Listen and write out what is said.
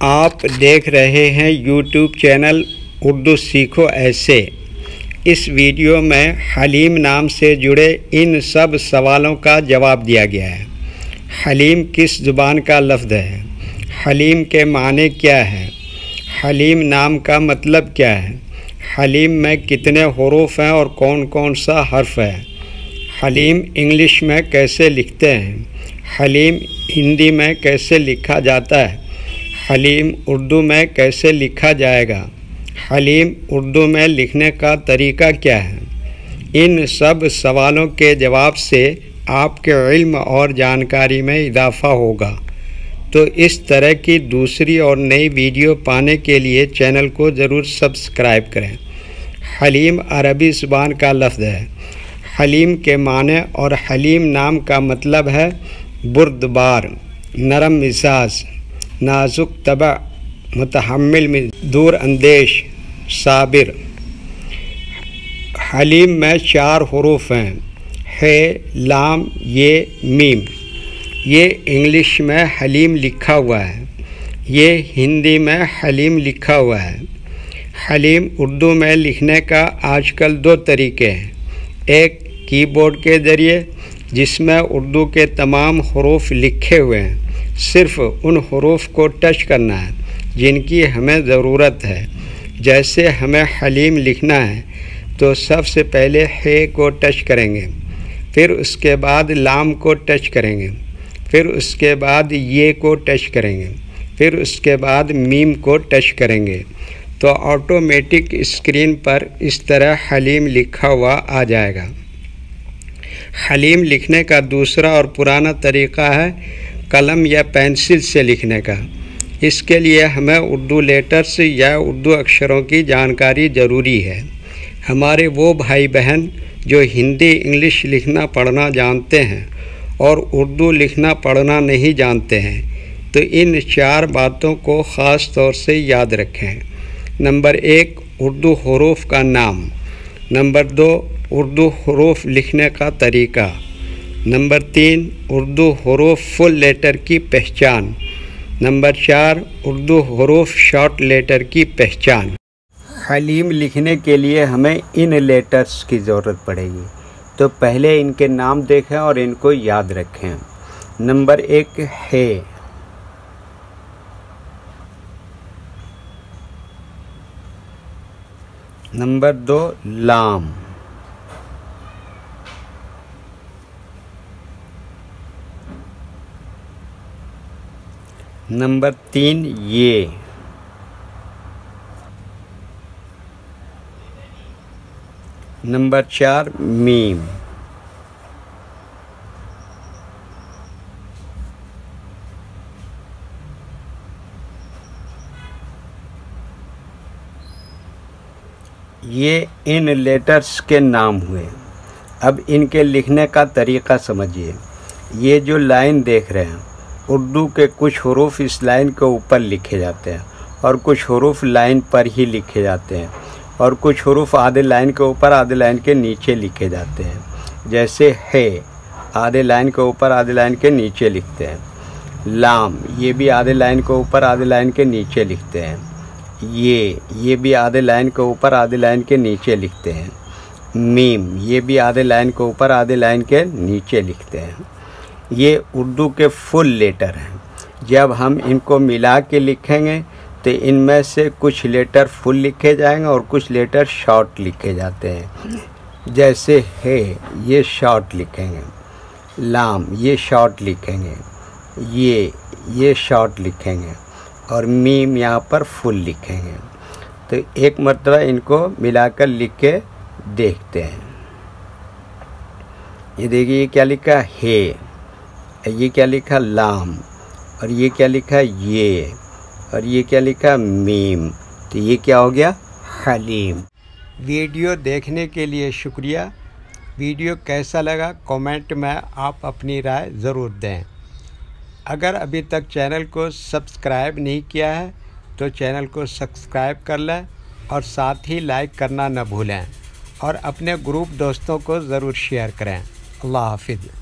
آپ دیکھ رہے ہیں یوٹیوب چینل اردو سیکھو ایسے۔ اس ویڈیو میں حلیم نام سے جڑے ان سب سوالوں کا جواب دیا گیا ہے۔ حلیم کس زبان کا لفظ ہے؟ حلیم کے معنی کیا ہے؟ حلیم نام کا مطلب کیا ہے؟ حلیم میں کتنے حروف ہیں اور کون کون سا حرف ہے؟ حلیم انگلش میں کیسے لکھتے ہیں؟ حلیم ہندی میں کیسے لکھا جاتا ہے؟ حلیم اردو میں کیسے لکھا جائے گا؟ حلیم اردو میں لکھنے کا طریقہ کیا ہے؟ ان سب سوالوں کے جواب سے آپ کے علم اور جانکاری میں اضافہ ہوگا۔ تو اس طرح کی دوسری اور نئی ویڈیو پانے کے لیے چینل کو ضرور سبسکرائب کریں۔ حلیم عربی زبان کا لفظ ہے۔ حلیم کے معنی اور حلیم نام کا مطلب ہے بردبار، نرم مزاج، نازک طبع، متحمل، دور اندیش، صابر۔ حلیم میں 4 حروف ہیں: ح، لام، یہ، میم۔ یہ انگلش میں حلیم لکھا ہوا ہے، یہ ہندی میں حلیم لکھا ہوا ہے۔ حلیم اردو میں لکھنے کا آج کل 2 طریقے ہیں، ایک کی بورڈ کے ذریعے جس میں اردو کے تمام حروف لکھے ہوئے ہیں، صرف ان حروف کو ٹچ کرنا ہے جن کی ہمیں ضرورت ہے۔ جیسے ہمیں حلیم لکھنا ہے تو سب سے پہلے ح کو ٹچ کریں گے، پھر اس کے بعد لام کو ٹچ کریں گے، پھر اس کے بعد یہ کو ٹچ کریں گے، پھر اس کے بعد میم کو ٹچ کریں گے تو آٹومیٹک اسکرین پر اس طرح حلیم لکھا ہوا آ جائے گا۔ حلیم لکھنے کا دوسرا اور پرانا طریقہ ہے قلم یا پینسل سے لکھنے کا۔ اس کے لیے ہمیں اردو لیٹرز یا اردو اکشروں کی جانکاری ضروری ہے۔ ہمارے وہ بھائی بہن جو ہندی انگلش لکھنا پڑھنا جانتے ہیں اور اردو لکھنا پڑھنا نہیں جانتے ہیں تو ان 4 باتوں کو خاص طور سے یاد رکھیں۔ نمبر 1، اردو حروف کا نام۔ نمبر 2، اردو حروف لکھنے کا طریقہ۔ نمبر 3، اردو حروف فل لیٹر کی پہچان۔ نمبر 4، اردو حروف شارٹ لیٹر کی پہچان۔ حلیم لکھنے کے لیے ہمیں ان لیٹرز کی ضرورت پڑے گی، تو پہلے ان کے نام دیکھیں اور ان کو یاد رکھیں۔ نمبر 1 ہے، نمبر 2 لام، نمبر 3 یہ، نمبر 4 میم، یہ ان لیٹرز کے نام ہوئے۔ اب ان کے لکھنے کا طریقہ سمجھیے۔ یہ جو لائن دیکھ رہے ہیں، اردو کے کچھ حروف اس لائن کے اوپر لکھے جاتے ہیں اور کچھ حروف لائن پر ہی لکھے جاتے ہیں اور کچھ حروف آدھے لائن کے اوپر آدھے لائن کے نیچے لکھے جاتے ہیں۔ جیسے ہے، آدھے لائن کے اوپر آدھے لائن کے نیچے لکھتے ہیں۔ لام، یہ بھی آدھے لائن کے اوپر آدھے لائن کے نیچے لکھتے ہیں۔ یہ بھی آدھے لائن کے اوپر آدھے لائن کے نیچے لکھتے ہیں۔ میم، یہ بھی آدھے لائن کے اوپر آدھے لائن کے نیچے لکھتے ہیں۔ یہ اردو کے فل لیٹر ہیں۔ جب ہم ان کو ملا کے لکھیں گے تو ان میں سے کچھ لیٹر فل لکھے جائیں گے اور کچھ لیٹر شارٹ لکھے جاتے ہیں۔ جیسے ہے، یہ شارٹ لکھیں گے۔ لام، یہ شارٹ لکھیں گے۔ یہ شارٹ لکھیں گے اور میم یہاں پر فل لکھیں گے۔ تو ایک مرتبہ ان کو ملا کر لکھ کے دیکھتے ہیں۔ یہ دیکھیے، یہ کیا لکھا ہے، یہ کیا لکھا لام، اور یہ کیا لکھا یہ، اور یہ کیا لکھا میم۔ تو یہ کیا ہو گیا؟ حلیم۔ ویڈیو دیکھنے کے لیے شکریہ۔ ویڈیو کیسا لگا کمنٹ میں آپ اپنی رائے ضرور دیں۔ اگر ابھی تک چینل کو سبسکرائب نہیں کیا ہے تو چینل کو سبسکرائب کر لیں اور ساتھ ہی لائک کرنا نہ بھولیں اور اپنے گروپ دوستوں کو ضرور شیئر کریں۔ اللہ حافظ۔